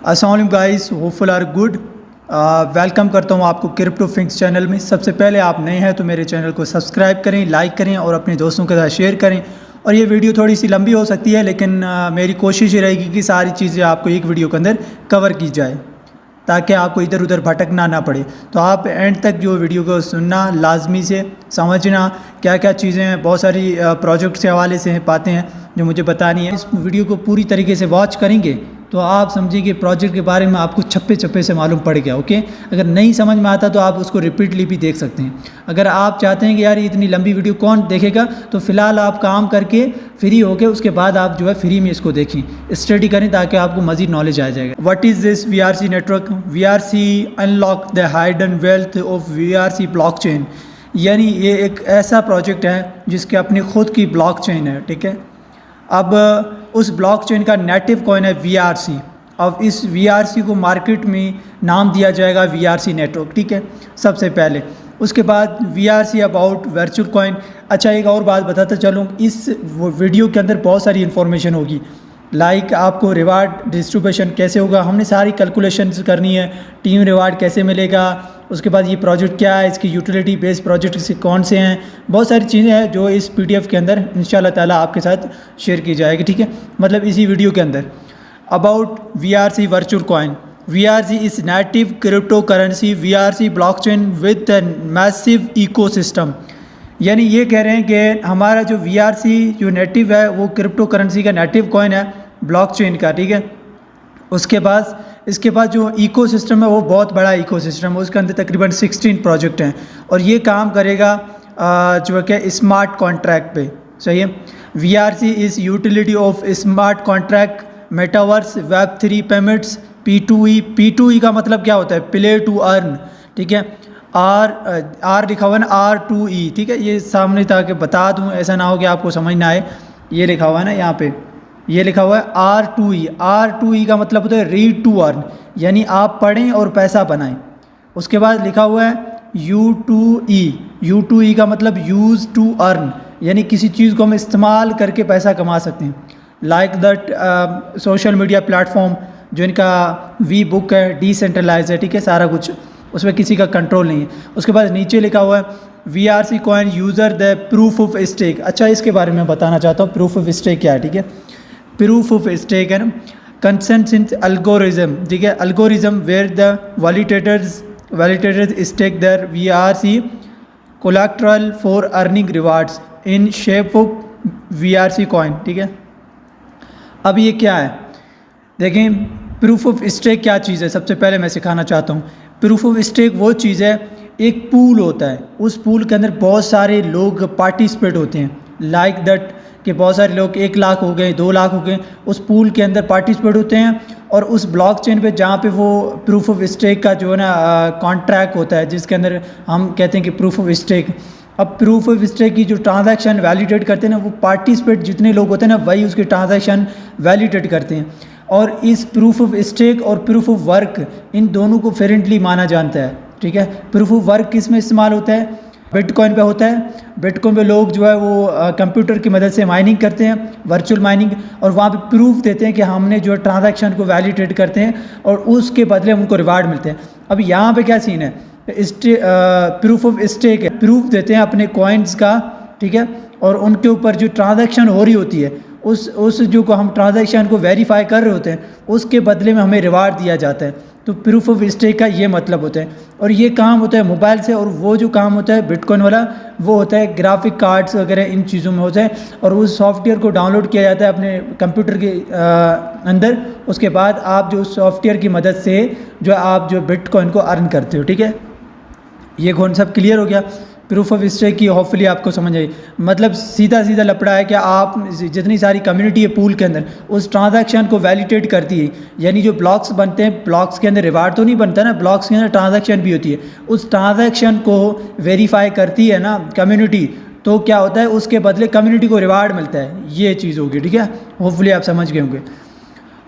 अस्सलाम guys, hopeful are good. Welcome करता हूँ आपको क्रिप्टो फिंक्स चैनल में। सबसे पहले आप नए हैं तो मेरे चैनल को सब्सक्राइब करें, लाइक करें और अपने दोस्तों के साथ शेयर करें। और ये वीडियो थोड़ी सी लंबी हो सकती है, लेकिन मेरी कोशिश ये रहेगी कि सारी चीज़ें आपको एक वीडियो के अंदर कवर की जाए ताकि आपको इधर उधर भटकना ना पड़े। तो आप एंड तक जो वीडियो को सुनना, लाजमी से समझना क्या क्या चीज़ें हैं। बहुत सारी प्रोजेक्ट के हवाले से बातें हैं जो मुझे बतानी है। इस वीडियो को पूरी तरीके से वॉच करेंगे तो आप समझिए कि प्रोजेक्ट के बारे में आपको छप्पे छप्पे से मालूम पड़ गया। ओके, अगर नहीं समझ में आता तो आप उसको रिपीटली भी देख सकते हैं। अगर आप चाहते हैं कि यार इतनी लंबी वीडियो कौन देखेगा, तो फिलहाल आप काम करके फ्री होके उसके बाद आप जो है फ्री में इसको देखें, स्टडी करें ताकि आपको मजीद नॉलेज आ जाएगा। What is this VRC network? VRC unlock the hidden wealth of VRC blockchain. यानी ये एक ऐसा प्रोजेक्ट है जिसके अपनी खुद की ब्लॉकचेन है। ठीक है, अब उस ब्लॉकचेन का नेटिव कॉइन है VRC। अब इस VRC को मार्केट में नाम दिया जाएगा VRC नेटवर्क। ठीक है, सबसे पहले। उसके बाद VRC अबाउट वर्चुअल कॉइन। अच्छा, एक और बात बताता चलूँ, इस वीडियो के अंदर बहुत सारी इन्फॉर्मेशन होगी, लाइक आपको रिवार्ड डिस्ट्रीब्यूशन कैसे होगा, हमने सारी कैलकुलेशंस करनी है। टीम रिवार्ड कैसे मिलेगा, उसके बाद ये प्रोजेक्ट क्या है, इसकी यूटिलिटी बेस्ड प्रोजेक्ट से कौन से हैं, बहुत सारी चीज़ें हैं जो इस PDF के अंदर इंशाल्लाह ताला आपके साथ शेयर की जाएगी। ठीक है, मतलब इसी वीडियो के अंदर। About VRC virtual coin. VRC is native crypto currency VRC blockchain with massive ecosystem. यानी ये कह रहे हैं कि हमारा जो VRC जो नेटिव है वो क्रिप्टो करेंसी का नेटिव कॉइन है ब्लॉकचेन का। ठीक है, इसके बाद जो इकोसिस्टम है वो बहुत बड़ा इकोसिस्टम है, उसके अंदर तकरीबन 16 प्रोजेक्ट हैं और ये काम करेगा जो है कि स्मार्ट कॉन्ट्रैक्ट पे। सही है, VRC is utility of smart contract metaverse वेब3 पेमेंट्स P2E का मतलब क्या होता है? Play to earn. ठीक है, आर लिखा हुआ है ना, R2E। ठीक है, ये सामने ताकि बता दूं, ऐसा ना हो कि आपको समझ ना आए। ये लिखा हुआ है ना यहाँ पे, ये लिखा हुआ है R2E का मतलब होता है रीड टू अर्न, यानी आप पढ़ें और पैसा बनाएं। उसके बाद लिखा हुआ है U2E का मतलब यूज़ टू अर्न, यानी किसी चीज़ को हम इस्तेमाल करके पैसा कमा सकते हैं। Like that social media platform जो इनका VBook है, डिसेंट्रलाइज है। ठीक है, सारा कुछ उसमें किसी का कंट्रोल नहीं है। उसके बाद नीचे लिखा हुआ है VRC coin user the proof of stake. अच्छा, इसके बारे में बताना चाहता हूँ, प्रूफ ऑफ स्टेक क्या है। ठीक है, प्रूफ ऑफ स्टेक है ना, कंसेंसस एल्गोरिज्म। ठीक है, algorithm where the validators stake their VRC collateral for earning rewards in shape of VRC coin. ठीक है, अब ये क्या है देखें, प्रूफ ऑफ स्टेक क्या चीज़ है सबसे पहले मैं सिखाना चाहता हूँ। प्रूफ ऑफ स्टेक वो चीज़ है, एक पूल होता है, उस पूल के अंदर बहुत सारे लोग पार्टिसिपेट होते हैं। लाइक दैट कि बहुत सारे लोग 1 लाख हो गए, 2 लाख हो गए, उस पूल के अंदर पार्टिसिपेट होते हैं। और उस ब्लॉकचेन पे जहाँ पे वो प्रूफ ऑफ स्टेक का जो है ना कॉन्ट्रैक्ट होता है, जिसके अंदर हम कहते हैं कि प्रूफ ऑफ स्टेक। अब प्रूफ ऑफ स्टेक की जो ट्रांजैक्शन वैलिडेट करते हैं ना, वो पार्टिसिपेट जितने लोग होते हैं ना, वही उसके ट्रांजैक्शन वैलिडेट करते हैं। और इस प्रूफ ऑफ स्टेक और प्रूफ ऑफ वर्क, इन दोनों को फ्रेंडली माना जाता है। ठीक है, प्रूफ ऑफ वर्क किस में इस्तेमाल होता है? बिटकॉइन पे होता है। बिटकॉइन पे लोग जो है वो कंप्यूटर की मदद से माइनिंग करते हैं, वर्चुअल माइनिंग, और वहाँ पे प्रूफ देते हैं कि हमने जो है ट्रांजैक्शन को वैलिडेट करते हैं और उसके बदले उनको रिवार्ड मिलते हैं। अब यहाँ पे क्या सीन है, प्रूफ ऑफ स्टेक है, प्रूफ देते हैं अपने कॉइन्स का। ठीक है, और उनके ऊपर जो ट्रांजैक्शन हो रही होती है, उस जो को हम ट्रांजैक्शन को वेरीफाई कर रहे होते हैं, उसके बदले में हमें रिवार्ड दिया जाता है। तो प्रूफ ऑफ स्टेक का ये मतलब होता है, और ये काम होता है मोबाइल से। और वो जो काम होता है बिटकॉइन वाला, वो होता है ग्राफिक कार्ड्स वगैरह, इन चीज़ों में होता है। और उस सॉफ्टवेयर को डाउनलोड किया जाता है अपने कंप्यूटर के अंदर। उसके बाद आप जो सॉफ्टवेयर की मदद से जो आप जो बिटकॉइन को अर्न करते हो। ठीक है, ये कॉन्सेप्ट क्लियर हो गया प्रूफ ऑफ स्टेक की, होपफुली आपको समझ आई। मतलब सीधा लपड़ा है कि आप जितनी सारी कम्युनिटी है पूल के अंदर, उस ट्रांजैक्शन को वैलिडेट करती है। यानी जो ब्लॉक्स बनते हैं, ब्लॉक्स के अंदर रिवार्ड तो नहीं बनता ना, ब्लॉक्स के अंदर ट्रांजैक्शन भी होती है। उस ट्रांजैक्शन को वेरीफाई करती है ना कम्युनिटी, तो क्या होता है, उसके बदले कम्युनिटी को रिवार्ड मिलता है। ये चीज़ होगी। ठीक है, होपफुली आप समझ गए होंगे।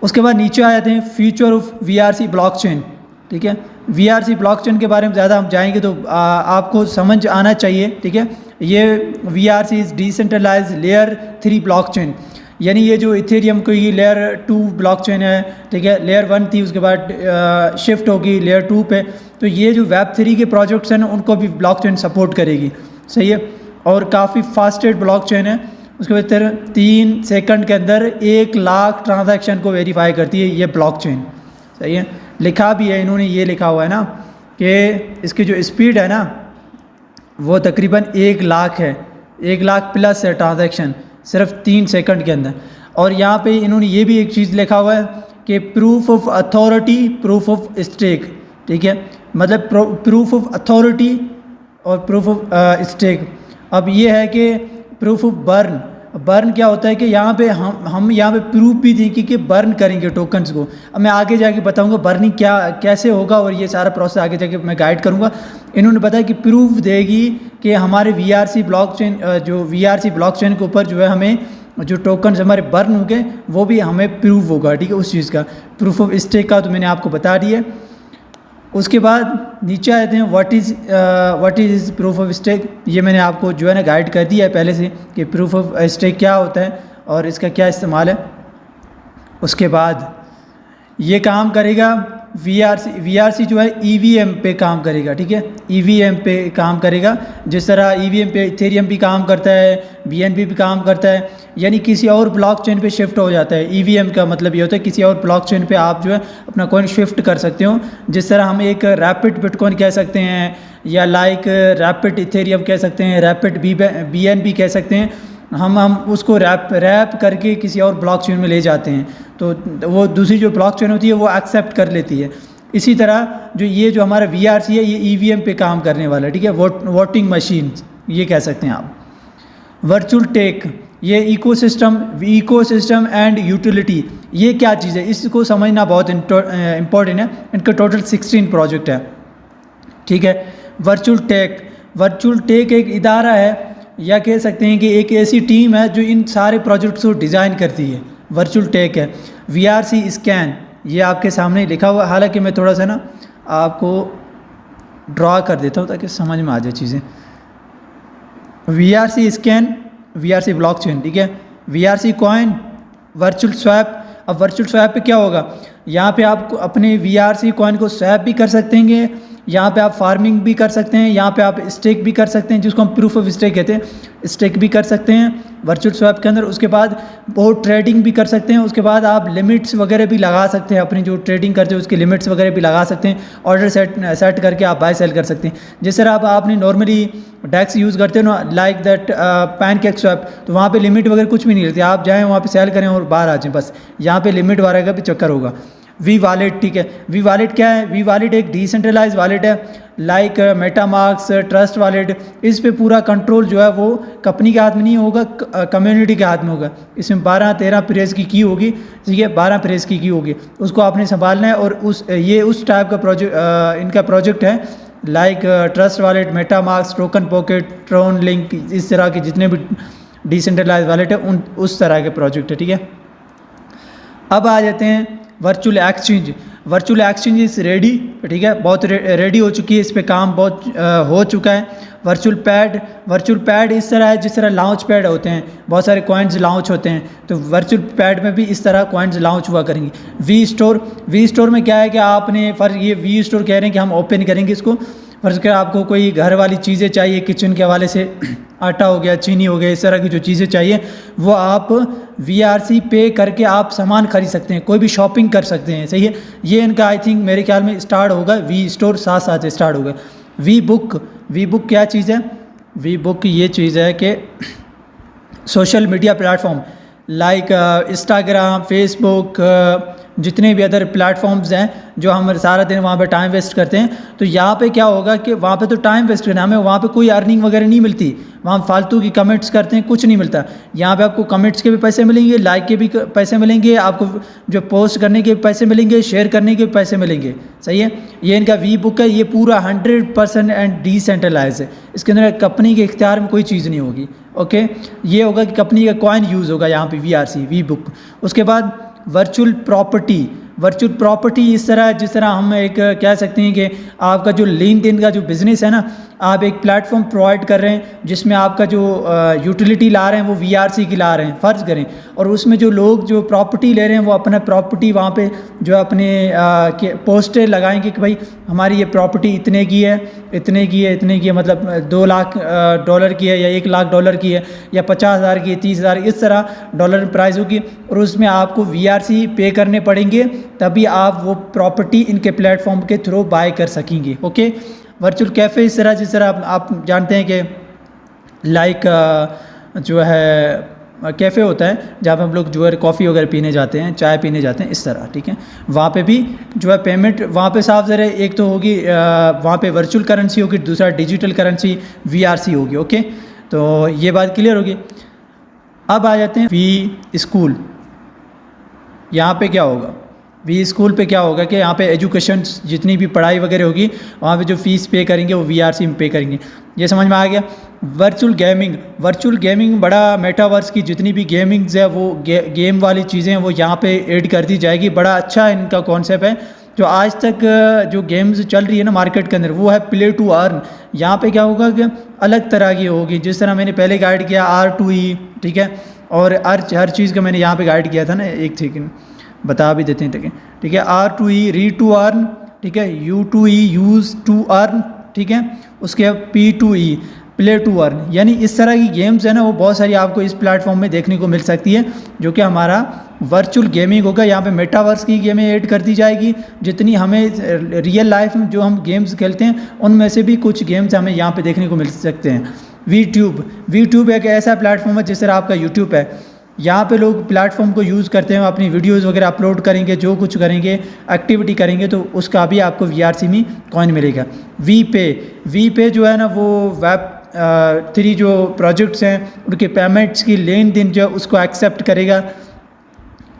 उसके बाद नीचे आ जाते हैं फ्यूचर ऑफ VRC ब्लॉकचेन। ठीक है, VRC ब्लॉकचेन के बारे में ज़्यादा हम जाएंगे तो आपको समझ आना चाहिए। ठीक है, ये VRC is decentralise layer 3 blockchain. यानी ये जो इथेरियम की लेयर 2 ब्लॉकचेन है, ठीक है, लेयर 1 थी, उसके बाद शिफ्ट होगी लेयर 2 पे, तो ये जो वेब3 के प्रोजेक्ट्स हैं ना उनको भी ब्लॉकचेन सपोर्ट करेगी, सही है, और काफ़ी फास्टेस्ट ब्लॉकचेन है। उसके बाद 3 सेकंड के अंदर 1 लाख ट्रांजैक्शन को वेरीफाई करती है ये ब्लॉकचेन, सही है। लिखा भी है, इन्होंने ये लिखा हुआ है ना कि इसकी जो स्पीड है ना वो तकरीबन 1 लाख है, 1 लाख प्लस है ट्रांजैक्शन सिर्फ 3 सेकंड के अंदर। और यहाँ पे इन्होंने ये भी एक चीज़ लिखा हुआ है कि proof of authority, proof of stake, ठीक है, मतलब प्रूफ ऑफ अथॉरिटी और प्रूफ ऑफ स्टेक। अब ये है कि प्रूफ ऑफ बर्न क्या होता है कि यहाँ पे हम यहाँ पे प्रूफ भी देंगे कि बर्न करेंगे टोकन्स को। अब मैं आगे जाके बताऊंगा बर्निंग क्या कैसे होगा और ये सारा प्रोसेस आगे जाके मैं गाइड करूंगा। इन्होंने बताया कि प्रूफ देगी कि हमारे VRC ब्लॉकचेन, जो VRC ब्लॉकचेन के ऊपर जो है हमें जो टोकन्स हमारे बर्न हो गए वो भी हमें प्रूफ होगा, ठीक है, उस चीज़ का। प्रूफ ऑफ स्टेक का तो मैंने आपको बता दिया। उसके बाद नीचे आते हैं what is proof of stake. ये मैंने आपको जो है ना गाइड कर दिया है पहले से कि प्रूफ ऑफ स्टेक क्या होता है और इसका क्या इस्तेमाल है। उसके बाद ये काम करेगा VRC जो है EVM पे काम करेगा, ठीक है, EVM पे काम करेगा। जिस तरह EVM पे इथेरियम भी काम करता है, BNB भी काम करता है, यानी किसी और ब्लॉकचेन पे शिफ्ट हो जाता है। EVM का मतलब ये होता है किसी और ब्लॉकचेन पे आप जो है अपना कॉइन शिफ्ट कर सकते हो। जिस तरह हम एक रैपिड बिटकॉइन कह सकते हैं या लाइक रैपिड इथेरियम कह सकते हैं, रैपिड BNB कह सकते हैं, हम उसको रैप करके किसी और ब्लॉकचेन में ले जाते हैं तो वो दूसरी जो ब्लॉकचेन होती है वो एक्सेप्ट कर लेती है। इसी तरह जो हमारा VRC है ये EVM पे काम करने वाला है, ठीक है, वोटिंग मशीन ये कह सकते हैं आप। वर्चुअल टेक ये इकोसिस्टम एंड यूटिलिटी, ये क्या चीज़ है इसको समझना बहुत इम्पोर्टेंट है। इनका टोटल 16 प्रोजेक्ट है, ठीक है। वर्चुअल टेक एक इदारा है या कह सकते हैं कि एक ऐसी टीम है जो इन सारे प्रोजेक्ट्स को डिज़ाइन करती है, वर्चुअल टेक है। VRC स्कैन ये आपके सामने लिखा हुआ, हालांकि मैं थोड़ा सा ना आपको ड्रॉ कर देता हूँ ताकि समझ में आ जाए चीज़ें। VRC स्कैन, VRC ब्लॉकचेन, ठीक है, VRC कॉइन, वर्चुअल स्वैप। अब वर्चुअल स्वैप पे क्या होगा, यहाँ पे आप अपने VRC कॉइन को स्वैप भी कर सकते हैं, यहाँ पे आप फार्मिंग भी कर सकते हैं, यहाँ पे आप स्टेक भी कर सकते हैं जिसको हम प्रूफ ऑफ स्टेक कहते हैं, स्टेक भी कर सकते हैं वर्चुअल स्वैप के अंदर। उसके बाद बहुत ट्रेडिंग भी कर सकते हैं। उसके बाद आप लिमिट्स वगैरह भी लगा सकते हैं, अपनी जो ट्रेडिंग करते हैं उसकी लिमिट्स वगैरह भी लगा सकते हैं। ऑर्डर सेट करके आप बाय सेल कर सकते हैं। जिस तरह आपने नॉर्मली डेक्स यूज़ करते हो ना, लाइक दैट पैनकेक स्वैप, तो वहाँ पे लिमिट वगैरह कुछ भी नहीं रहती, आप जाएँ वहाँ पे सेल करें और बाहर आ जाएँ, बस। यहाँ पे लिमिट वगैरह का भी चक्कर होगा। वी वॉलेट, ठीक है, वी वॉलेट क्या है, वी वॉलेट एक डिसेंट्रलाइज वॉलेट है लाइक मेटामार्क्स, ट्रस्ट वॉलेट। इस पे पूरा कंट्रोल जो है वो कंपनी के हाथ में नहीं होगा, कम्युनिटी के हाथ में होगा। इसमें 12-13 प्रेस की की होगी, ठीक है, 12 प्रेस की होगी, उसको आपने संभालना है। और उस टाइप का इनका प्रोजेक्ट है like trust wallet, MetaMask, token pocket, TronLink, इस तरह के जितने भी डिसेंट्रलाइज वॉलेट है उस तरह के प्रोजेक्ट है, ठीक है। अब आ जाते हैं वर्चुअल एक्सचेंज। वर्चुअल एक्सचेंज इस रेडी, ठीक है, बहुत रेडी हो चुकी है, इस पे काम बहुत हो चुका है। वर्चुअल पैड इस तरह है जिस तरह लॉन्च पैड होते हैं, बहुत सारे कॉइन्स लॉन्च होते हैं, तो वर्चुअल पैड में भी इस तरह कॉइन्स लॉन्च हुआ करेंगे। वी स्टोर में क्या है कि आपने ये वी स्टोर कह रहे हैं कि हम ओपन करेंगे इसको। फर्ज कर आपको कोई घर वाली चीज़ें चाहिए, किचन के हवाले से आटा हो गया, चीनी हो गया, इस तरह की जो चीज़ें चाहिए वो आप VRC पे करके आप सामान खरीद सकते हैं, कोई भी शॉपिंग कर सकते हैं, सही है। ये इनका आई थिंक मेरे ख्याल में स्टार्ट होगा, वी स्टोर साथ स्टार्ट होगा। वी बुक क्या चीज़ है, वी बुक ये चीज़ है कि social media platform like Instagram, Facebook, जितने भी अदर प्लेटफॉर्म्स हैं जो हम सारा दिन वहाँ पे टाइम वेस्ट करते हैं, तो यहाँ पे क्या होगा कि वहाँ पे तो टाइम वेस्ट करना, हमें वहाँ पे कोई अर्निंग वगैरह नहीं मिलती, वहाँ फालतू की कमेंट्स करते हैं, कुछ नहीं मिलता। यहाँ पे आपको कमेंट्स के भी पैसे मिलेंगे, लाइक के भी पैसे मिलेंगे, आपको जो पोस्ट करने के पैसे मिलेंगे, शेयर करने के पैसे मिलेंगे, सही है। ये इनका वी बुक है, ये पूरा 100% एंड डिसेंट्रलाइज है, इसके अंदर कंपनी के इख्तियार में कोई चीज़ नहीं होगी, ओके। ये होगा कि कंपनी का कॉइन यूज़ होगा यहाँ पे VRC वी बुक। उसके बाद वर्चुअल प्रॉपर्टी इस तरह है जिस तरह हम एक कह सकते हैं कि आपका जो लिंक्डइन का जो बिज़नेस है ना, आप एक प्लेटफॉर्म प्रोवाइड कर रहे हैं जिसमें आपका जो यूटिलिटी ला रहे हैं वो VRC की ला रहे हैं फ़र्ज़ करें, और उसमें जो लोग जो प्रॉपर्टी ले रहे हैं वो अपना प्रॉपर्टी वहाँ पे जो अपने पोस्टर लगाएंगे कि भाई हमारी ये प्रॉपर्टी इतने की है, इतने की है, इतने की है, मतलब $2 लाख की है या $1 लाख की है या 50,000 की है, 30,000, इस तरह डॉलर प्राइस होगी, और उसमें आपको VRC पे करने पड़ेंगे, तभी आप वो प्रॉपर्टी इनके प्लेटफॉर्म के थ्रू बाय कर सकेंगे। ओके, वर्चुअल कैफ़े इस तरह, जिस तरह आप जानते हैं कि लाइक जो है कैफ़े होता है जहाँ पे हम लोग जो है कॉफ़ी वगैरह पीने जाते हैं, चाय पीने जाते हैं, इस तरह, ठीक है। वहाँ पे भी जो है पेमेंट वहाँ पे साफ ज़रा एक तो होगी, वहाँ पे वर्चुअल करेंसी होगी, दूसरा डिजिटल करेंसी VRC होगी। ओके, तो ये बात क्लियर होगी। अब आ जाते हैं वी स्कूल। यहाँ पे क्या होगा, वी स्कूल पे क्या होगा कि यहाँ पे एजुकेशन जितनी भी पढ़ाई वगैरह होगी वहाँ पे जो फ़ीस पे करेंगे वो VRC में पे करेंगे। ये समझ में आ गया। वर्चुअल गेमिंग बड़ा मेटावर्स की जितनी भी गेमिंग्स है वो गेम वाली चीज़ें हैं वो यहाँ पे ऐड कर दी जाएगी। बड़ा अच्छा इनका कॉन्सेप्ट है। जो आज तक जो गेम्स चल रही है ना मार्केट के अंदर वो है प्ले टू अर्न। यहाँ पे क्या होगा कि अलग तरह की होगी, जिस तरह मैंने पहले गाइड किया R2E, ठीक है, और हर चीज़ का मैंने यहाँ पे गाइड किया था ना, एक सेकेंड बता भी देते हैं, ठीक है। R2E रीड टू अर्न, ठीक है, U2E यूज़ टू अर्न, ठीक है, उसके बाद P2E प्ले टू अर्न। यानी इस तरह की गेम्स है ना वो बहुत सारी आपको इस प्लेटफॉर्म में देखने को मिल सकती है, जो कि हमारा वर्चुअल गेमिंग होगा। यहाँ पे मेटावर्स की गेमें ऐड कर दी जाएगी। जितनी हमें रियल लाइफ में जो हम गेम्स खेलते हैं उनमें से भी कुछ गेम्स हमें यहाँ पे देखने को मिल सकते हैं। वीट्यूब एक ऐसा प्लेटफॉर्म है जिस तरह आपका यूट्यूब है। यहाँ पे लोग प्लेटफॉर्म को यूज़ करते हैं, अपनी वीडियोज़ वगैरह अपलोड करेंगे, जो कुछ करेंगे एक्टिविटी करेंगे तो उसका भी आपको VRC में कॉइन मिलेगा। वी पे जो है ना वो वेब 3 जो प्रोजेक्ट्स हैं उनके पेमेंट्स की लेन देन जो है उसको एक्सेप्ट करेगा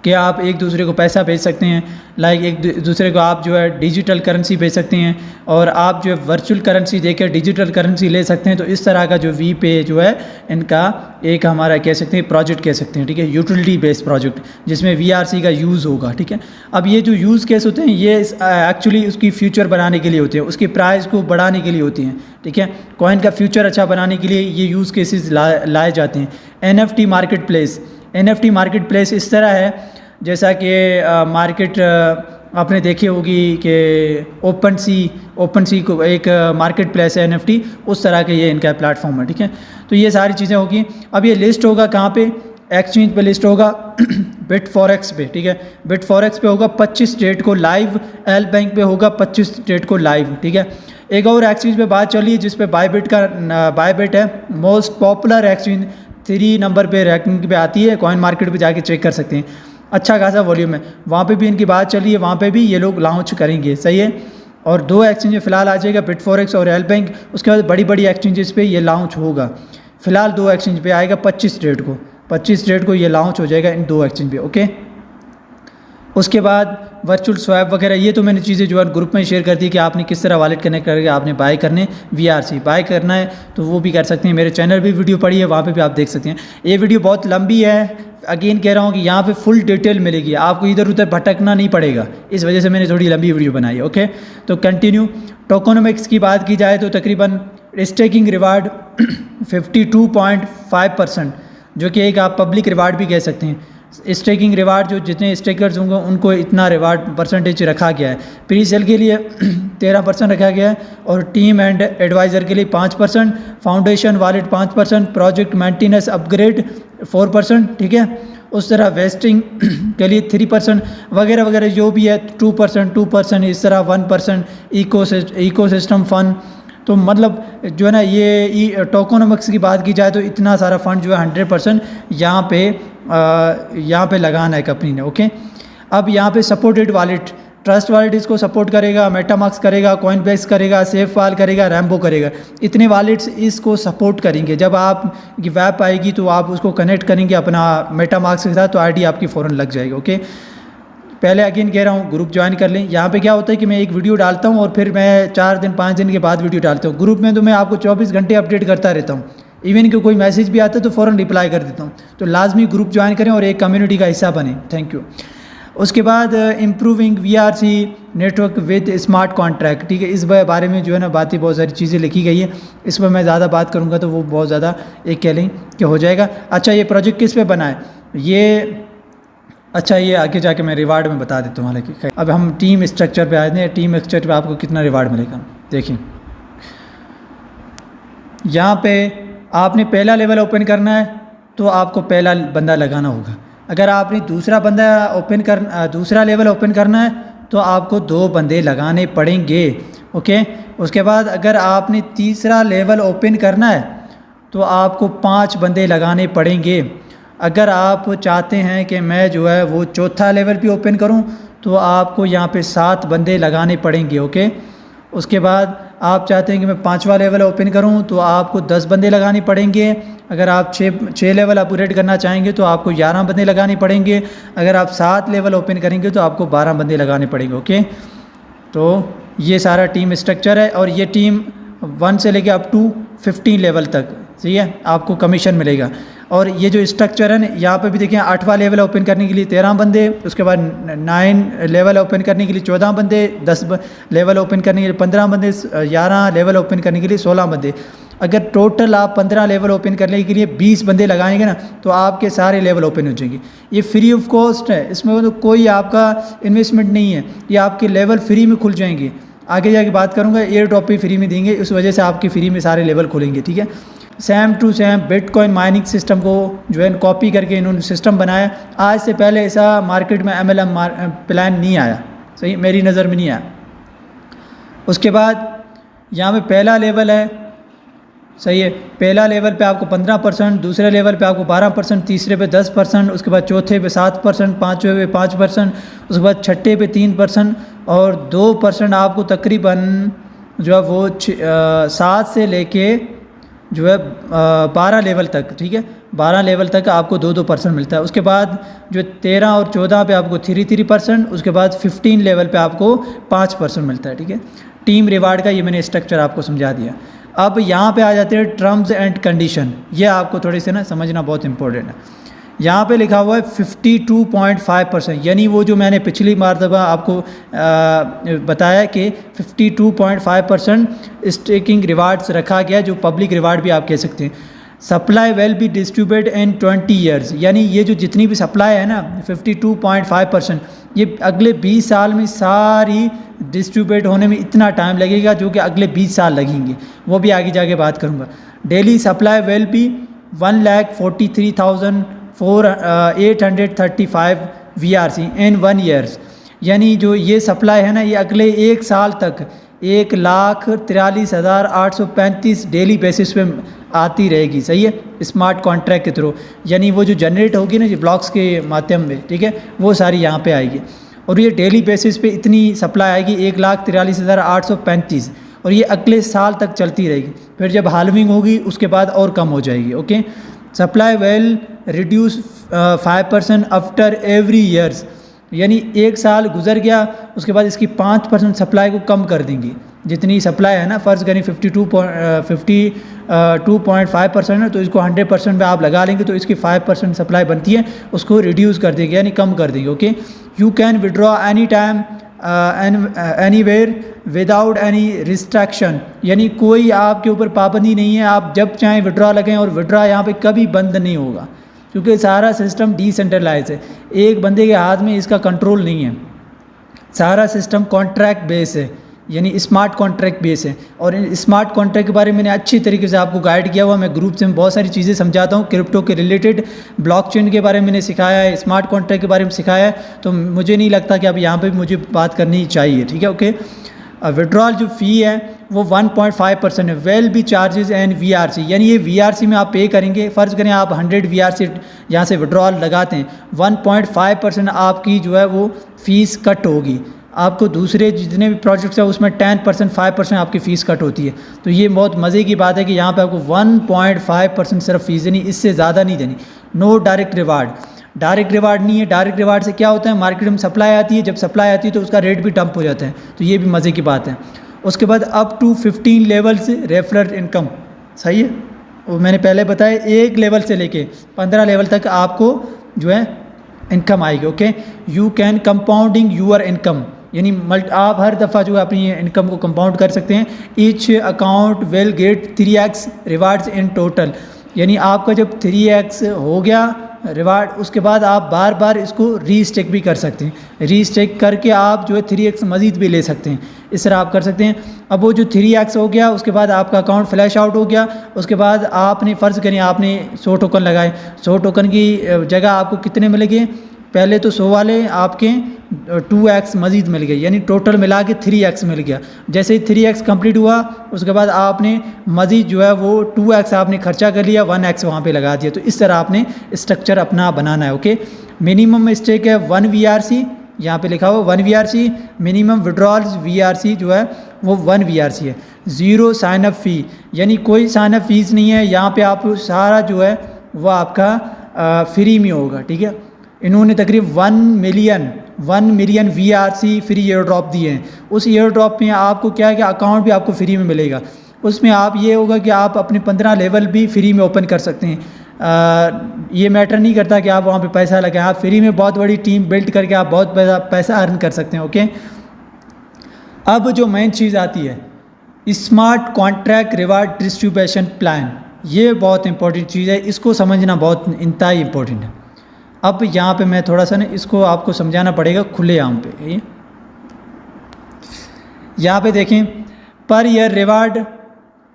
कि आप एक दूसरे को पैसा भेज सकते हैं, लाइक एक दूसरे को आप जो है डिजिटल करेंसी भेज सकते हैं, और आप जो है वर्चुअल करेंसी देकर डिजिटल करेंसी ले सकते हैं। तो इस तरह का जो वी पे जो है इनका एक हमारा कह सकते हैं प्रोजेक्ट कह सकते हैं, ठीक है, यूटिलिटी बेस्ड प्रोजेक्ट जिसमें VRC का यूज़ होगा, ठीक है। अब ये जो यूज़ केस होते हैं ये एक्चुअली उसकी फ्यूचर बनाने के लिए होते हैं, उसके प्राइस को बढ़ाने के लिए होती हैं, ठीक है। कॉइन का फ्यूचर अच्छा बनाने के लिए ये यूज़ केसेस लाए जाते हैं। NFT मार्केट प्लेस इस तरह है जैसा कि मार्केट आपने देखी होगी कि ओपन सी को एक मार्केट प्लेस है NFT, उस तरह के ये इनका प्लेटफॉर्म है, ठीक है। तो ये सारी चीज़ें होगी। अब ये लिस्ट होगा कहाँ पे, एक्सचेंज पे लिस्ट होगा Bitforex पे, ठीक है। Bitforex पे होगा 25 डेट को लाइव, एल बैंक पे होगा 25 डेट को लाइव, ठीक है। एक और एक्सचेंज पे बात चली जिस पे बायबिट है मोस्ट पॉपुलर एक्सचेंज, 3 नंबर पे रैंकिंग पे आती है। कॉइन मार्केट पे जाके चेक कर सकते हैं, अच्छा खासा वॉल्यूम है। वहाँ पे भी इनकी बात चली है, वहाँ पे भी ये लोग लॉन्च करेंगे, सही है। और 2 एक्सचेंज फ़िलहाल आ जाएगा Bitforex और एल बैंक, उसके बाद बड़ी एक्सचेंजेस पे ये लॉन्च होगा। फ़िलहाल 2 एक्सचेंज पे आएगा 25 डेट को ये लॉन्च हो जाएगा इन 2 एक्सचेंज पे, ओके। उसके बाद वर्चुअल स्वैप वगैरह ये तो मैंने चीज़ें जो है ग्रुप में शेयर कर दी कि आपने किस तरह वॉलेट कनेक्ट करके आपने बाय करने VRC बाय करना है तो वो भी कर सकते हैं। मेरे चैनल भी वीडियो पड़ी है, वहाँ पे भी आप देख सकते हैं। ये वीडियो बहुत लंबी है, अगेन कह रहा हूँ कि यहाँ पे फुल डिटेल मिलेगी, आपको इधर उधर भटकना नहीं पड़ेगा, इस वजह से मैंने थोड़ी लंबी वीडियो बनाई है, ओके। तो कंटिन्यू टोकोनोमिक्स की बात की जाए तो तकरीबन स्टेकिंग रिवार्ड 52.5%, जो कि एक आप पब्लिक रिवार्ड भी कह सकते हैं। स्टेकिंग रिवार्ड जो जितने स्टेकर्स होंगे उनको इतना रिवार्ड परसेंटेज रखा गया है। प्री सेल के लिए 13% रखा गया है, और टीम एंड एडवाइज़र के लिए 5%, foundation wallet 5%, project maintenance upgrade 4%, ठीक है। उस तरह वेस्टिंग के लिए 3% वगैरह वगैरह जो भी है 2%, इस तरह 1% इकोसिस्टम फ़ंड। तो मतलब जो है ना ये टोकोनोमिक्स की बात की जाए तो इतना सारा फंड जो है 100% यहाँ पे लगाना है कंपनी ने, ओके। अब यहाँ पे सपोर्टेड वॉलेट, ट्रस्ट वॉलेट इसको सपोर्ट करेगा, मेटामास्क करेगा, कॉइनबेस करेगा, सेफवाल करेगा, रैम्बो करेगा, इतने वॉलेट्स इसको सपोर्ट करेंगे। जब आप की वेब आएगी तो आप उसको कनेक्ट करेंगे अपना मेटामास्क के साथ तो ID आपकी फ़ौरन लग जाएगी, ओके। पहले अगेन कह रहा हूँ ग्रुप ज्वाइन कर लें। यहाँ पे क्या होता है कि मैं एक वीडियो डालता हूँ और फिर मैं 4 दिन 5 दिन के बाद वीडियो डालता हूँ। ग्रुप में तो मैं आपको 24 घंटे अपडेट करता रहता हूँ, इवन कि कोई मैसेज भी आता है तो फ़ौरन रिप्लाई कर देता हूँ। तो लाजमी ग्रुप ज्वाइन करें और एक कम्युनिटी का हिस्सा बने। Thank you. उसके बाद improving VRC network with smart contract, ठीक है। इस बारे में जो है ना बातें बहुत सारी चीज़ें लिखी गई है, इस पर मैं ज़्यादा बात करूँगा तो वो बहुत ज़्यादा एक कह लें कि हो जाएगा। अच्छा, ये प्रोजेक्ट किस पे बना है ये, अच्छा ये आगे जाके मैं रिवार्ड में बता देता हूँ। हालांकि अब हम टीम स्ट्रक्चर पे आए हैं। टीम स्ट्रक्चर पे आपको कितना रिवार्ड मिलेगा देखिए। यहाँ पे आपने पहला लेवल ओपन करना है तो आपको पहला बंदा लगाना होगा। अगर आपने दूसरा लेवल ओपन करना है तो आपको 2 बंदे लगाने पड़ेंगे, ओके। उसके बाद अगर आपने तीसरा लेवल ओपन करना है तो आपको 5 बंदे लगाने पड़ेंगे। अगर आप चाहते हैं कि मैं जो है वो चौथा लेवल भी ओपन करूं तो आपको यहाँ पे 7 बंदे लगाने पड़ेंगे, ओके। उसके बाद आप चाहते हैं कि मैं 5वां लेवल ओपन करूं तो आपको 10 बंदे लगाने पड़ेंगे। अगर आप 6 लेवल अपग्रेड करना चाहेंगे तो आपको 11 बंदे लगाने पड़ेंगे। अगर आप 7 लेवल ओपन करेंगे तो आपको 12 बंदे लगाने पड़ेंगे, ओके। तो ये सारा टीम स्ट्रक्चर है और ये टीम 1 से लेके अप टू 15 लेवल तक, सही है, आपको कमीशन मिलेगा। और ये जो स्ट्रक्चर है ना, यहाँ पे भी देखिए 8वां लेवल ओपन करने के लिए 13 बंदे, उसके बाद 9 लेवल ओपन करने के लिए 14 बंदे, 10 लेवल ओपन करने के लिए 15 बंदे, 11 लेवल ओपन करने के लिए 16 बंदे। अगर टोटल आप 15 लेवल ओपन करने के लिए 20 बंदे लगाएंगे ना तो आपके सारे लेवल ओपन हो जाएंगे। ये फ्री ऑफ कॉस्ट है, इसमें तो कोई आपका इन्वेस्टमेंट नहीं है, ये आपके लेवल फ्री में खुल जाएंगे। आगे जाके बात करूँगा, एयर ड्रॉप भी फ्री में देंगे, इस वजह से आपकी फ्री में सारे लेवल खुलेंगे, ठीक है। Same to same bitcoin mining system को जो है कॉपी करके इन्होंने सिस्टम बनाया। आज से पहले ऐसा मार्केट में MLM प्लान नहीं आया, सही, मेरी नज़र में नहीं आया। उसके बाद यहाँ पे पहला लेवल है, सही है, पहला लेवल पे आपको 15%, दूसरे लेवल पे आपको 12%, तीसरे पे 10%, उसके बाद चौथे पे 7%, पाँचवें पे 5%, उसके बाद छठे पे 3% और 2% आपको तकरीबन जो है वो 7 से लेके जो है 12 लेवल तक, ठीक है, 12 लेवल तक आपको 2% मिलता है। उसके बाद जो 13 और 14 पे आपको 3% उसके बाद 15 लेवल पे आपको 5% मिलता है, ठीक है। टीम रिवार्ड का ये मैंने स्ट्रक्चर आपको समझा दिया। अब यहाँ पे आ जाते हैं टर्म्स एंड कंडीशन, ये आपको थोड़े से ना समझना बहुत इंपॉर्टेंट है। यहाँ पे लिखा हुआ है 52.5%, यानी वो जो मैंने पिछली मरतबा आपको बताया कि 52.5% स्टेकिंग रिवार्ड्स रखा गया, जो पब्लिक रिवार्ड भी आप कह सकते हैं। Supply will be distributed in 20 years, यानी ये जो जितनी भी सप्लाई है ना 52.5%, ये अगले 20 साल में सारी डिस्ट्रीब्यूट होने में इतना टाइम लगेगा जो कि अगले 20 साल लगेंगे, वो भी आगे जाके बात करूँगा। Daily supply will be 1,43,835 VRC in 1 years, यानी जो ये सप्लाई है ना ये अगले 1 साल तक 1,43,835 डेली बेसिस पे आती रहेगी, सही है, स्मार्ट कॉन्ट्रैक्ट के थ्रू। यानी वो जो जनरेट होगी ना जो ब्लॉक्स के माध्यम में, ठीक है, वो सारी यहाँ पे आएगी और ये डेली बेसिस पे इतनी सप्लाई आएगी 1,43,835 और ये अगले साल तक चलती रहेगी। फिर जब हाल्विंग होगी उसके बाद और कम हो जाएगी, okay. Supply well reduce 5% after every years, यानी 1 साल गुजर गया उसके बाद इसकी 5% सप्लाई को कम कर देंगी। जितनी सप्लाई है ना, फ़र्ज़ करें 52.5% है तो इसको 100% में आप लगा लेंगे तो इसकी 5% सप्लाई बनती है, उसको रिड्यूस कर देंगे यानी कम कर देंगे, okay. You can withdraw any time anywhere without any restriction, यानी कोई आपके ऊपर पाबंदी नहीं है, आप जब चाहें विड्रॉ लगें और विड्रॉ यहाँ पे कभी बंद नहीं होगा क्योंकि सारा सिस्टम डिसेंट्रलाइज है, एक बंदे के हाथ में इसका कंट्रोल नहीं है। सारा सिस्टम कॉन्ट्रैक्ट बेस है, यानी स्मार्ट कॉन्ट्रैक्ट बेस है। और स्मार्ट कॉन्ट्रैक्ट के बारे में मैंने अच्छी तरीके से आपको गाइड किया हुआ, मैं ग्रुप से बहुत सारी चीज़ें समझाता हूँ, क्रिप्टो के रिलेटेड, ब्लॉकचेन के बारे में मैंने सिखाया है, स्मार्ट कॉन्ट्रैक्ट के बारे में सिखाया है, तो मुझे नहीं लगता कि अब यहाँ पे मुझे बात करनी चाहिए, ठीक है, ओके। विड्रॉल जो फ़ी है वो 1.5% है। Will be charges and VRC, यानी ये VRC में आप पे करेंगे। फ़र्ज़ करें आप 100 VRC यहाँ से विड्रॉल लगाते हैं, 1.5% आपकी जो है वो फ़ीस कट होगी। आपको दूसरे जितने भी प्रोजेक्ट्स हैं उसमें 10% 5% आपकी फ़ीस कट होती है। तो ये बहुत मज़े की बात है कि यहाँ पे आपको 1.5% सिर्फ फ़ीस देनी, इससे ज़्यादा नहीं देनी। No direct reward, direct reward नहीं है। डायरेक्ट रिवार्ड से क्या होता है, मार्केट में सप्लाई आती है, जब सप्लाई आती है तो उसका रेट भी डंप हो जाता है, तो ये भी मज़े की बात है। उसके बाद अप टू 15 लेवल से रेफरल इनकम, सही है, वो मैंने पहले बताया, 1 लेवल से लेके 15 लेवल तक आपको जो है इनकम आएगी। Okay, you can compounding your income, यानी आप हर दफ़ा जो है अपनी इनकम को कंपाउंड कर सकते हैं। Each account will get 3x rewards in total, यानी आपका जब 3x हो गया रिवार्ड, उसके बाद आप बार बार इसको रीस्टेक भी कर सकते हैं। रीस्टेक करके आप जो है 3x मज़ीद भी ले सकते हैं, इस तरह आप कर सकते हैं। अब वो जो 3x हो गया, उसके बाद आपका अकाउंट फ्लैश आउट हो गया, उसके बाद आपने फ़र्ज़ करें आपने 100 टोकन लगाए, 100 टोकन की जगह आपको कितने मिल गए, पहले तो 100 वाले आपके 2x मज़ीद मिल गए, यानी टोटल मिला के 3x मिल गया। जैसे ही 3x कंप्लीट हुआ, उसके बाद आपने मज़ीद जो है वो 2x आपने खर्चा कर लिया, 1x वहाँ पे लगा दिया। तो इस तरह आपने स्ट्रक्चर अपना बनाना है। ओके, मिनिमम स्टेक है 1 VRC, यहाँ पे लिखा हुआ 1 VRC। मिनिमम विड्रॉल्स VRC जो है वो 1 VRC है। 0 साइन अप फ़ी, यानी कोई साइन अप फीस नहीं है यहाँ पे, आप सारा जो है वो आपका फ्री में होगा। ठीक है, इन्होंने तकरीबन 1 million VRC free air drop दिए हैं। उस एयर ड्रॉप में आपको क्या है कि अकाउंट भी आपको फ्री में मिलेगा। उसमें आप ये होगा कि आप अपने 15 लेवल भी फ्री में ओपन कर सकते हैं। ये मैटर नहीं करता कि आप वहाँ पे पैसा लगाएं, आप फ्री में बहुत बड़ी टीम बिल्ड करके आप बहुत पैसा अर्न कर सकते हैं। ओके, अब जो मेन चीज़ आती है smart contract reward distribution plan, ये बहुत इंपॉर्टेंट चीज़ है, इसको समझना बहुत इंतहाई इंपॉर्टेंट है। अब यहाँ पे मैं थोड़ा सा ना इसको आपको समझाना पड़ेगा खुलेआम पे। यहाँ पे देखें, per year reward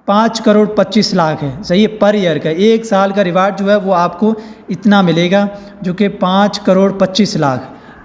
5 crore 25 lakh है, सही है, पर ईयर का। एक साल का रिवार्ड जो है वो आपको इतना मिलेगा, जो कि 5 करोड़ 25 लाख।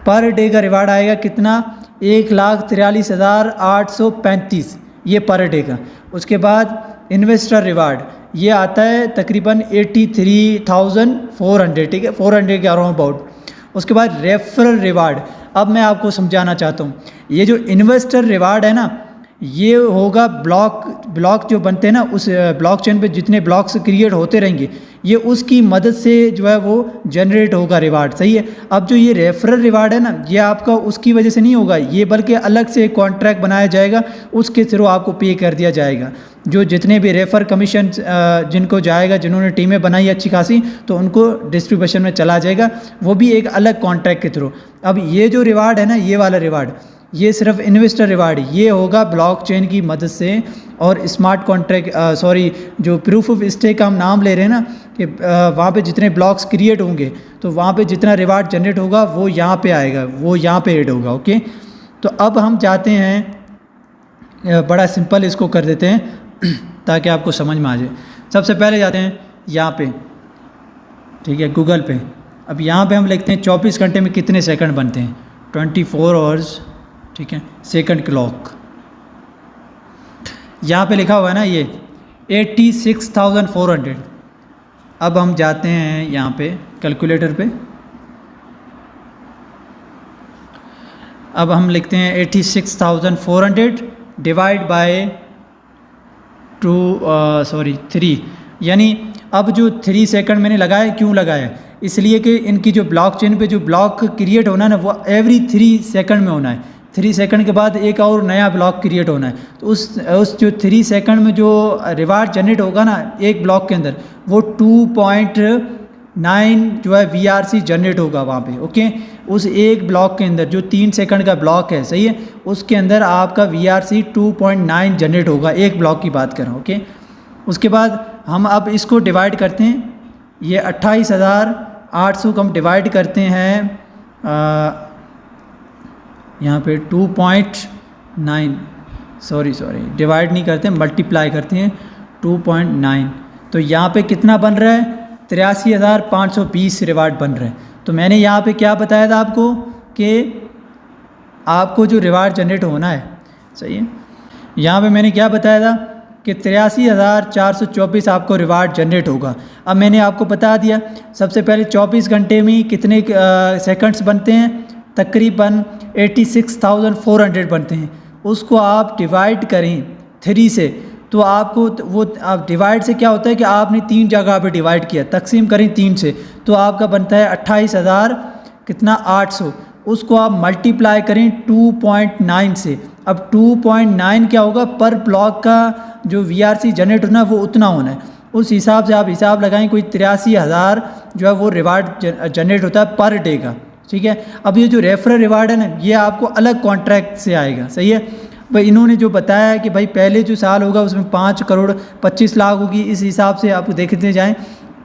पर डे का रिवार्ड आएगा कितना, 1,43,835, ये पर डे का। उसके बाद इन्वेस्टर रिवार्ड ये आता है तकरीबन 83,400, ठीक है, 400 के अराउंड अबाउट। उसके बाद रेफरल रिवार्ड, अब मैं आपको समझाना चाहता हूँ, ये जो इन्वेस्टर रिवार्ड है ना, ये होगा ब्लॉक जो बनते हैं ना, उस ब्लॉकचेन पे जितने ब्लॉक्स क्रिएट होते रहेंगे, ये उसकी मदद से जो है वो जनरेट होगा रिवार्ड, सही है। अब जो ये रेफरल रिवार्ड है ना, ये आपका उसकी वजह से नहीं होगा, ये बल्कि अलग से एक कॉन्ट्रैक्ट बनाया जाएगा, उसके थ्रू आपको पे कर दिया जाएगा। जो जितने भी रेफर कमीशन जिनको जाएगा, जिन्होंने टीमें बनाई अच्छी खासी, तो उनको डिस्ट्रीब्यूशन में चला जाएगा, वो भी एक अलग कॉन्ट्रैक्ट के थ्रू। अब ये जो रिवार्ड है ना, ये वाला रिवार्ड, ये सिर्फ इन्वेस्टर रिवार्ड, ये होगा ब्लॉकचेन की मदद से। और स्मार्ट कॉन्ट्रैक्ट जो प्रूफ ऑफ स्टेक का हम नाम ले रहे हैं ना, कि वहाँ पे जितने ब्लॉक्स क्रिएट होंगे, तो वहाँ पे जितना रिवार्ड जनरेट होगा वो यहाँ पे आएगा, वो यहाँ पे ऐड होगा। ओके, तो अब हम चाहते हैं, बड़ा सिंपल इसको कर देते हैं ताकि आपको समझ में आ जाए। सबसे पहले जाते हैं यहाँ पे, ठीक है, गूगल पे। अब यहाँ पे हम लिखते हैं 24 घंटे में कितने सेकंड बनते हैं, 24 आवर्स, ठीक है, सेकंड क्लॉक। यहाँ पे लिखा हुआ है ना ये 86,400। अब हम जाते हैं यहाँ पे कैलकुलेटर पे, अब हम लिखते हैं 86,400 डिवाइड बाय 3, यानी अब जो 3 सेकंड मैंने लगाया, क्यों लगाया, इसलिए कि इनकी जो ब्लॉकचेन पे जो ब्लॉक क्रिएट होना है ना, वो एवरी 3 सेकंड में होना है। 3 सेकंड के बाद एक और नया ब्लॉक क्रिएट होना है। तो उस जो 3 सेकंड में जो रिवार्ड जनरेट होगा ना एक ब्लॉक के अंदर, वो 2.9 जो है VRC जनरेट होगा वहाँ पे। ओके, उस एक ब्लॉक के अंदर जो 3 सेकंड का ब्लॉक है, सही है, उसके अंदर आपका VRC 2.9 जनरेट होगा, एक ब्लॉक की बात कर रहा हूँ। ओके, उसके बाद हम अब इसको डिवाइड करते हैं, ये 28,800 को हम डिवाइड करते हैं यहाँ पे 2.9, सॉरी डिवाइड नहीं करते, मल्टीप्लाई करते हैं 2.9। तो यहाँ पे कितना बन रहा है, 83,520 रिवार्ड बन रहा है। तो मैंने यहाँ पे क्या बताया था आपको कि आपको जो रिवार्ड जनरेट होना है, सही है, यहाँ पे मैंने क्या बताया था कि 83,424 आपको रिवार्ड जनरेट होगा। अब मैंने आपको बता दिया, सबसे पहले 24 घंटे में कितने सेकंड्स बनते हैं, तकरीबन 86,400 बनते हैं। उसको आप डिवाइड करें 3 से, तो आपको वो आप डिवाइड से क्या होता है कि आपने 3 जगह पे डिवाइड किया, तकसीम करें 3 से, तो आपका बनता है 28,800। उसको आप मल्टीप्लाई करें 2.9 से। अब 2.9 क्या होगा, पर ब्लॉक का जो VRC जनरेट होना है वो उतना होना है। उस हिसाब से आप हिसाब लगाएं, कोई 83,000 जो है वो रिवार्ड जनरेट होता है पर डे का। ठीक है। अब ये जो रेफरल रिवार्ड है ना, ये आपको अलग कॉन्ट्रैक्ट से आएगा, सही है भाई। इन्होंने जो बताया है कि भाई पहले जो साल होगा उसमें 5 करोड़ 25 लाख होगी, इस हिसाब से आप देखते जाएँ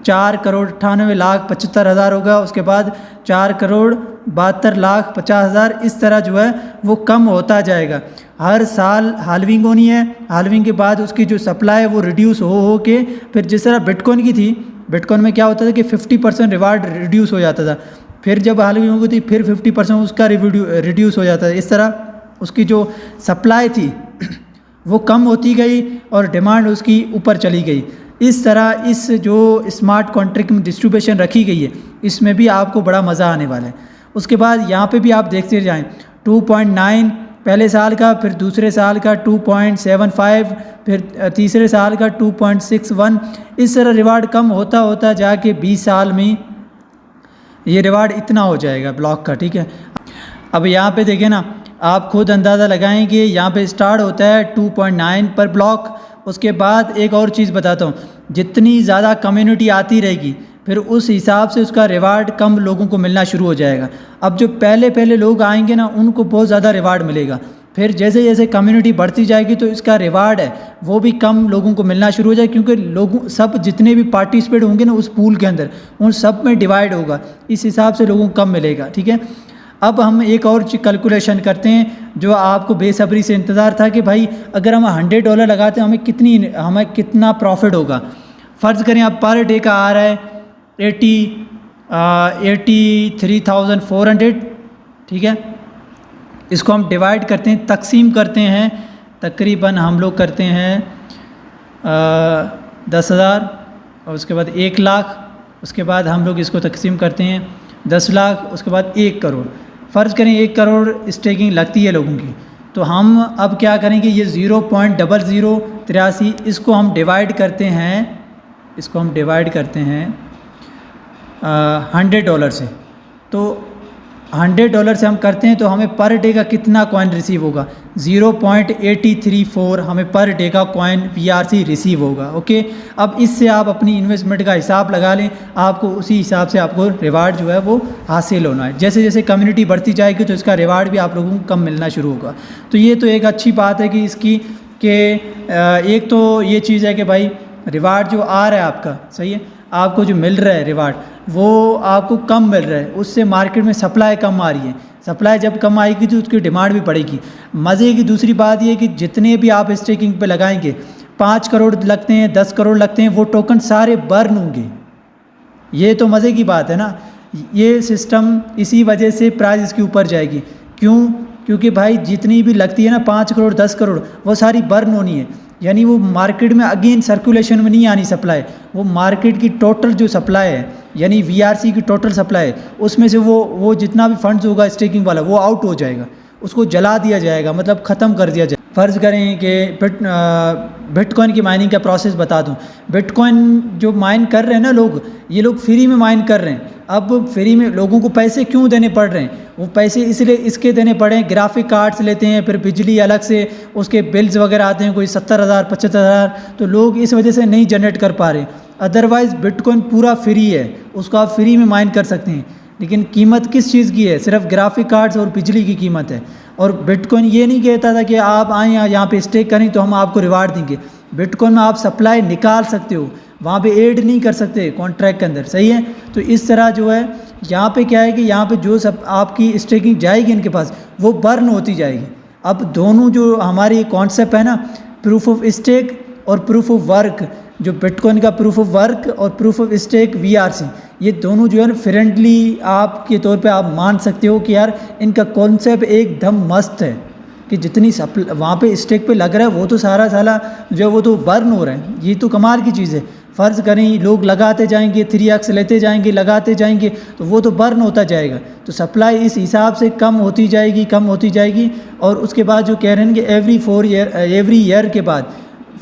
4 करोड़ 98 लाख 75 हज़ार होगा, उसके बाद 4 करोड़ 72 लाख 50 हज़ार, इस तरह जो है वो कम होता जाएगा। हर साल हाल्विंग होनी है, हाल्विंग के बाद उसकी जो सप्लाई है वो रिड्यूस हो के, फिर जिस तरह बिटकॉइन की थी, बिटकॉइन में क्या होता था कि 50% रिवार्ड रिड्यूस हो जाता था, फिर जब हाल्विंग होगी थी फिर 50% उसका रिड्यूस हो जाता था। इस तरह उसकी जो सप्लाई थी वो कम होती गई और डिमांड उसकी ऊपर चली गई। इस तरह इस जो स्मार्ट कॉन्ट्रैक्ट में डिस्ट्रीब्यूशन रखी गई है, इसमें भी आपको बड़ा मज़ा आने वाला है। उसके बाद यहाँ पे भी आप देखते जाएं 2.9 पहले साल का, फिर दूसरे साल का 2.75, फिर तीसरे साल का 2.61, इस तरह रिवार्ड कम होता होता जाके 20 साल में ये रिवार्ड इतना हो जाएगा ब्लॉक का, ठीक है। अब यहाँ पे देखें ना, आप खुद अंदाज़ा लगाएंगे, यहाँ पे स्टार्ट होता है 2.9 पर ब्लॉक। उसके बाद एक और चीज़ बताता हूँ, जितनी ज़्यादा कम्युनिटी आती रहेगी फिर उस हिसाब से उसका रिवार्ड कम लोगों को मिलना शुरू हो जाएगा। अब जो पहले पहले लोग आएंगे ना, उनको बहुत ज़्यादा रिवार्ड मिलेगा, फिर जैसे जैसे कम्युनिटी बढ़ती जाएगी तो इसका रिवार्ड है वो भी कम लोगों को मिलना शुरू हो जाएगा, क्योंकि लोगों सब जितने भी पार्टिसिपेट होंगे ना उस पूल के अंदर, उन सब में डिवाइड होगा, इस हिसाब से लोगों को कम मिलेगा, ठीक है। अब हम एक और कैलकुलेशन करते हैं जो आपको बेसब्री से इंतज़ार था कि भाई अगर हम $100 लगाते हैं हमें कितना प्रॉफिट होगा। फ़र्ज़ करें अब पर डे का आ रहा है 83,400, ठीक है। इसको हम डिवाइड करते हैं, तकसीम करते हैं, तकरीबन हम लोग करते हैं 10,000 और उसके बाद 1 लाख, उसके बाद हम लोग इसको तकसीम करते हैं 10 लाख, उसके बाद 1 करोड़। फ़र्ज़ करें 1 करोड़ स्टेकिंग लगती है लोगों की, तो हम अब क्या करेंगे, ये 0.0083 इसको हम डिवाइड करते हैं $100 से। तो $100 से हम करते हैं तो हमें पर डे का कितना कॉइन रिसीव होगा, 0.8034 हमें पर डे का कॉइन VRC रिसीव होगा, ओके। अब इससे आप अपनी इन्वेस्टमेंट का हिसाब लगा लें, आपको उसी हिसाब से आपको रिवार्ड जो है वो हासिल होना है। जैसे जैसे कम्युनिटी बढ़ती जाएगी तो इसका रिवार्ड भी आप लोगों को कम मिलना शुरू होगा। तो ये तो एक अच्छी बात है कि इसकी कि एक तो ये चीज़ है कि भाई रिवार्ड जो आ रहा है आपका, सही है, आपको जो मिल रहा है रिवार्ड वो आपको कम मिल रहा है, उससे मार्केट में सप्लाई कम आ रही है। सप्लाई जब कम आएगी तो उसकी डिमांड भी बढ़ेगी। मज़े की दूसरी बात ये कि जितने भी आप स्टेकिंग पे लगाएंगे, 5 करोड़ लगते हैं, 10 करोड़ लगते हैं, वो टोकन सारे बर्न होंगे। ये तो मज़े की बात है ना। ये सिस्टम इसी वजह से प्राइस इसके ऊपर जाएगी। क्यों? क्योंकि भाई जितनी भी लगती है ना 5 करोड़ 10 करोड़, वो सारी बर्न होनी है, यानी वो मार्केट में अगेन सर्कुलेशन में नहीं आनी सप्लाई। वो मार्केट की टोटल जो सप्लाई है, यानी VRC की टोटल सप्लाई है, उसमें से वो जितना भी फंड्स होगा स्टेकिंग वाला वो आउट हो जाएगा, उसको जला दिया जाएगा, मतलब ख़त्म कर दिया जाएगा। फ़र्ज़ करें कि बिटकॉइन की माइनिंग का प्रोसेस बता दूं। बिटकॉइन जो माइन कर रहे हैं ना लोग, ये लोग फ्री में माइन कर रहे हैं। अब फ्री में लोगों को पैसे क्यों देने पड़ रहे हैं? वो पैसे इसलिए इसके देने पड़े हैं, ग्राफिक कार्ड्स लेते हैं, फिर बिजली अलग से उसके बिल्स वगैरह आते हैं, कोई 70,000 75,000, तो लोग इस वजह से नहीं जनरेट कर पा रहे। अदरवाइज़ बिटकॉइन पूरा फ्री है, उसको आप फ्री में माइन कर सकते हैं। लेकिन कीमत किस चीज़ की है? सिर्फ ग्राफिक कार्ड्स और बिजली की कीमत है। और बिटकॉइन ये नहीं कहता था कि आप आएँ यहाँ पे स्टेक करें तो हम आपको रिवार्ड देंगे। बिटकॉइन में आप सप्लाई निकाल सकते हो, वहाँ पे ऐड नहीं कर सकते कॉन्ट्रैक्ट के अंदर, सही है। तो इस तरह जो है यहाँ पे क्या है कि यहाँ पे जो सब आपकी स्टेकिंग जाएगी इनके पास, वो बर्न होती जाएगी। अब दोनों जो हमारी कॉन्सेप्ट है ना, प्रूफ ऑफ स्टेक और प्रूफ ऑफ वर्क, जो बिटकॉइन का प्रूफ ऑफ वर्क और प्रूफ ऑफ स्टेक VRC, ये दोनों जो है ना फ्रेंडली आपके तौर पे आप मान सकते हो कि यार इनका कॉन्सेप्ट एकदम मस्त है कि जितनी वहाँ पे स्टेक पे लग रहा है वो तो सारा जो है वो तो बर्न हो रहा है। ये तो कमाल की चीज़ है। फ़र्ज़ करें लोग लगाते जाएंगे, 3x लेते जाएंगे, लगाते जाएंगे, तो वो तो बर्न होता जाएगा। तो सप्लाई इस हिसाब से कम होती जाएगी। और उसके बाद जो कह रहे हैं कि एवरी ईयर के बाद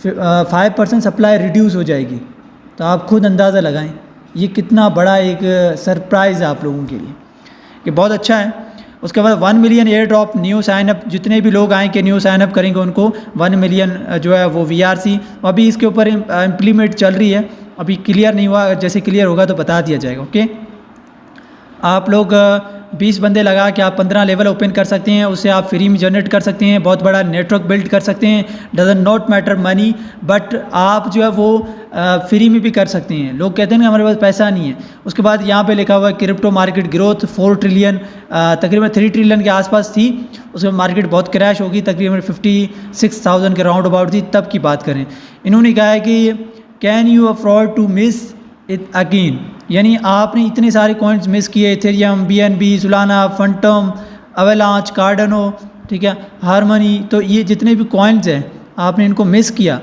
5% सप्लाई रिड्यूस हो जाएगी। तो आप खुद अंदाज़ा लगाएं ये कितना बड़ा एक सरप्राइज़ है आप लोगों के लिए, कि बहुत अच्छा है। उसके बाद 1 million airdrop new signup, जितने भी लोग आएँ कि न्यू साइनअप करेंगे उनको 1 मिलियन जो है वो VRC। अभी इसके ऊपर इम्प्लीमेंट चल रही है, अभी क्लियर नहीं हुआ, जैसे क्लियर होगा तो बता दिया जाएगा, ओके। आप लोग 20 बंदे लगा के आप 15 लेवल ओपन कर सकते हैं, उसे आप फ्री में जनरेट कर सकते हैं, बहुत बड़ा नेटवर्क बिल्ड कर सकते हैं। Doesn't not matter money, but आप जो है वो फ्री में भी कर सकते हैं। लोग कहते हैं ना हमारे पास पैसा नहीं है। उसके बाद यहाँ पे लिखा हुआ है क्रिप्टो मार्केट ग्रोथ 4 ट्रिलियन, तकरीबन 3 ट्रिलियन के आसपास थी। उसमें मार्केट बहुत क्रैश होगी, तकरीबन 56,000 के राउंड अबाउट थी तब की बात करें। इन्होंने कहा है कि can you afford to miss it again, यानी आपने इतने सारे कॉइन्स मिस किए, Ethereum, BNB, Solana, Fantom, Avalanche, Cardano, ठीक है, हार्मनी, तो ये जितने भी कॉइन्स हैं आपने इनको मिस किया,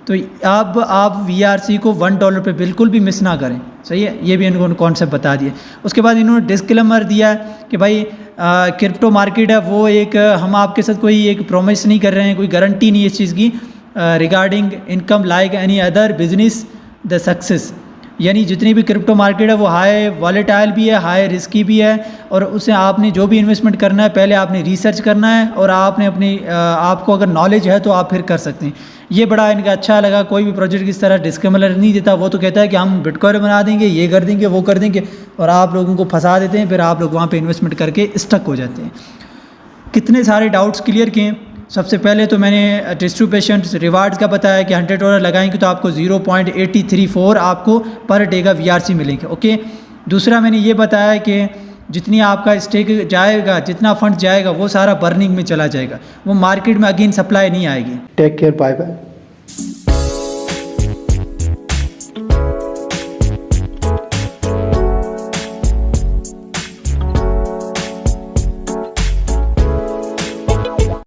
तो अब आप VRC को $1 पे बिल्कुल भी मिस ना करें। सही है, ये भी इनको कॉन्सेप्ट बता दिए। उसके बाद इन्होंने डिस्क्लेमर दिया है कि भाई क्रिप्टो मार्केट है वो एक, हम आपके साथ कोई एक प्रॉमिस नहीं कर रहे हैं, कोई गारंटी नहीं है इस चीज़ की, regarding income like any other business the success, यानी जितनी भी क्रिप्टो मार्केट है वो हाई वॉलेटाइल भी है, हाई रिस्की भी है, और उसे आपने जो भी इन्वेस्टमेंट करना है पहले आपने रिसर्च करना है, और आपने अपनी आपको अगर नॉलेज है तो आप फिर कर सकते हैं। ये बड़ा इनका अच्छा लगा। कोई भी प्रोजेक्ट की तरह डिस्क्लेमर नहीं देता, वो तो कहता है कि हम बिटकॉइन बना देंगे, ये कर देंगे, वो कर देंगे, और आप लोगों को फंसा देते हैं, फिर आप लोग वहाँ पे इन्वेस्टमेंट करके स्टक हो जाते हैं। कितने सारे डाउट्स क्लियर किए। सबसे पहले तो मैंने डिस्ट्रीब्यूशन रिवार्ड्स का बताया कि $100 लगाएंगे तो आपको 0.8034 आपको पर डे का VRC मिलेंगे। ओके, दूसरा मैंने ये बताया कि जितनी आपका स्टेक जाएगा, जितना फंड जाएगा वो सारा बर्निंग में चला जाएगा, वो मार्केट में अगेन सप्लाई नहीं आएगी। Take care, bye bye.